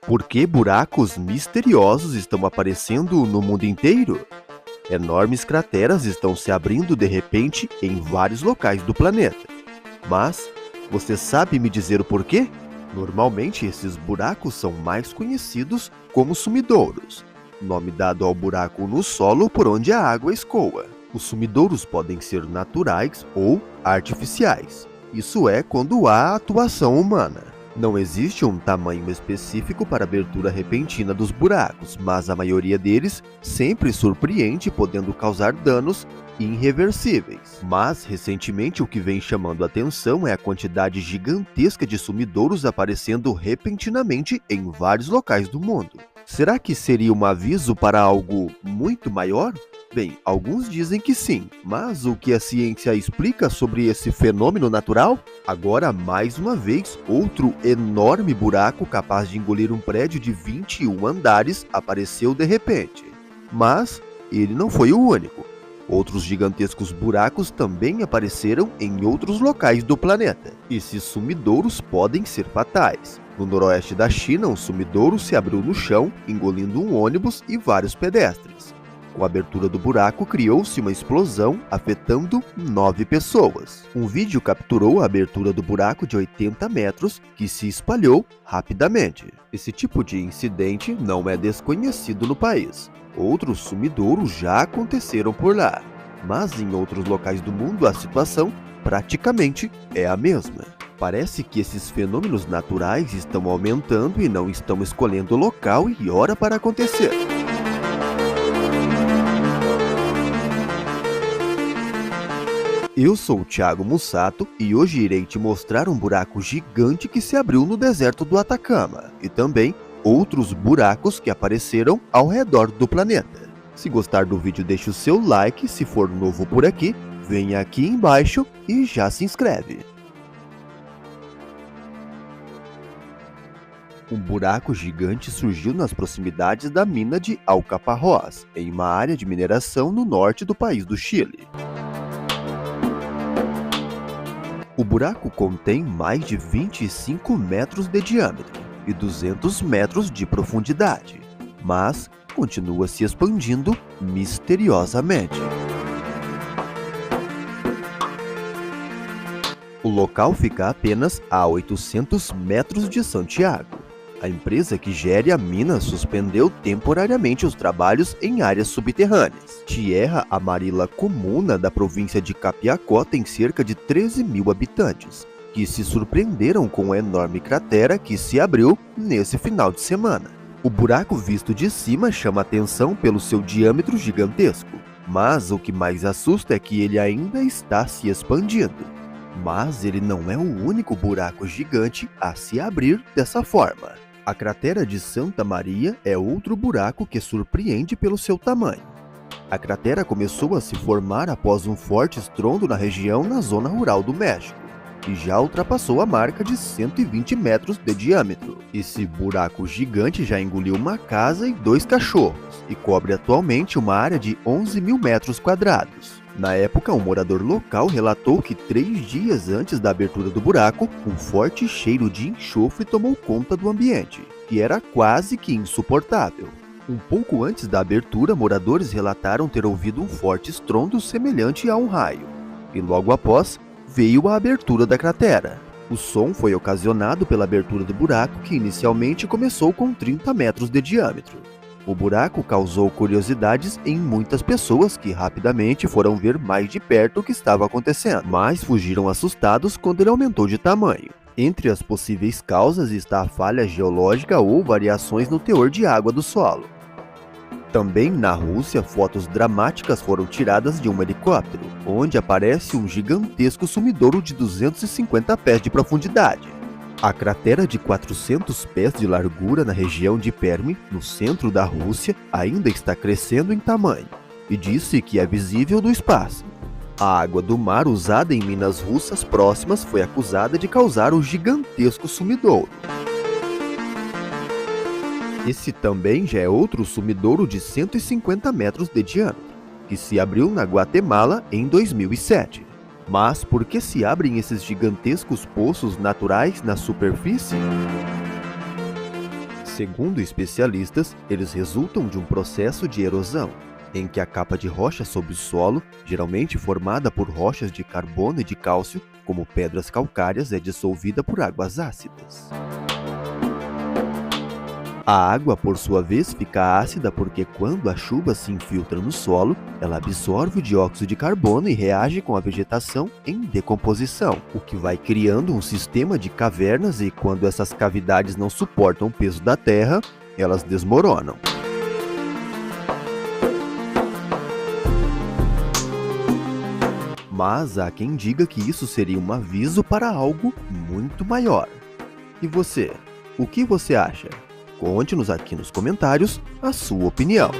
Por que buracos misteriosos estão aparecendo no mundo inteiro? Enormes crateras estão se abrindo de repente em vários locais do planeta. Mas você sabe me dizer o porquê? Normalmente esses buracos são mais conhecidos como sumidouros, nome dado ao buraco no solo por onde a água escoa. Os sumidouros podem ser naturais ou artificiais. Isso é quando há atuação humana. Não existe um tamanho específico para a abertura repentina dos buracos, mas a maioria deles sempre surpreende, podendo causar danos irreversíveis. Mas, recentemente, o que vem chamando a atenção é a quantidade gigantesca de sumidouros aparecendo repentinamente em vários locais do mundo. Será que seria um aviso para algo muito maior? Bem, alguns dizem que sim, mas o que a ciência explica sobre esse fenômeno natural? Agora, mais uma vez, outro enorme buraco capaz de engolir um prédio de 21 andares apareceu de repente. Mas ele não foi o único. Outros gigantescos buracos também apareceram em outros locais do planeta. Esses sumidouros podem ser fatais. No noroeste da China, um sumidouro se abriu no chão, engolindo um ônibus e vários pedestres. Com a abertura do buraco, criou-se uma explosão, afetando 9 pessoas. Um vídeo capturou a abertura do buraco de 80 metros, que se espalhou rapidamente. Esse tipo de incidente não é desconhecido no país. Outros sumidouros já aconteceram por lá, mas em outros locais do mundo a situação praticamente é a mesma. Parece que esses fenômenos naturais estão aumentando e não estão escolhendo local e hora para acontecer. Eu sou o Thiago Mussato e hoje irei te mostrar um buraco gigante que se abriu no deserto do Atacama e também outros buracos que apareceram ao redor do planeta. Se gostar do vídeo, deixe o seu like, se for novo por aqui, venha aqui embaixo e já se inscreve. Um buraco gigante surgiu nas proximidades da mina de Alcaparrós, em uma área de mineração no norte do país do Chile. O buraco contém mais de 25 metros de diâmetro e 200 metros de profundidade, mas continua se expandindo misteriosamente. O local fica apenas a 800 metros de Santiago. A empresa que gere a mina suspendeu temporariamente os trabalhos em áreas subterrâneas. Tierra Amarilla Comuna, da província de Capiacó, tem cerca de 13 mil habitantes, que se surpreenderam com a enorme cratera que se abriu nesse final de semana. O buraco visto de cima chama atenção pelo seu diâmetro gigantesco, mas o que mais assusta é que ele ainda está se expandindo. Mas ele não é o único buraco gigante a se abrir dessa forma. A cratera de Santa Maria é outro buraco que surpreende pelo seu tamanho. A cratera começou a se formar após um forte estrondo na região na zona rural do México, e já ultrapassou a marca de 120 metros de diâmetro. Esse buraco gigante já engoliu uma casa e 2 cachorros, e cobre atualmente uma área de 11 mil metros quadrados. Na época, um morador local relatou que 3 dias antes da abertura do buraco, um forte cheiro de enxofre tomou conta do ambiente, que era quase que insuportável. Um pouco antes da abertura, moradores relataram ter ouvido um forte estrondo semelhante a um raio, e logo após, veio a abertura da cratera. O som foi ocasionado pela abertura do buraco, que inicialmente começou com 30 metros de diâmetro. O buraco causou curiosidades em muitas pessoas que rapidamente foram ver mais de perto o que estava acontecendo, mas fugiram assustados quando ele aumentou de tamanho. Entre as possíveis causas está a falha geológica ou variações no teor de água do solo. Também na Rússia, fotos dramáticas foram tiradas de um helicóptero, onde aparece um gigantesco sumidouro de 250 pés de profundidade. A cratera de 400 pés de largura na região de Perm, no centro da Rússia, ainda está crescendo em tamanho, e disse que é visível do espaço. A água do mar usada em minas russas próximas foi acusada de causar o gigantesco sumidouro. Esse também já é outro sumidouro de 150 metros de diâmetro, que se abriu na Guatemala em 2007. Mas por que se abrem esses gigantescos poços naturais na superfície? Segundo especialistas, eles resultam de um processo de erosão, em que a capa de rocha sob o solo, geralmente formada por rochas de carbono e de cálcio, como pedras calcárias, é dissolvida por águas ácidas. A água, por sua vez, fica ácida porque quando a chuva se infiltra no solo, ela absorve o dióxido de carbono e reage com a vegetação em decomposição, o que vai criando um sistema de cavernas e quando essas cavidades não suportam o peso da terra, elas desmoronam. Mas há quem diga que isso seria um aviso para algo muito maior. E você? O que você acha? Conte-nos aqui nos comentários a sua opinião.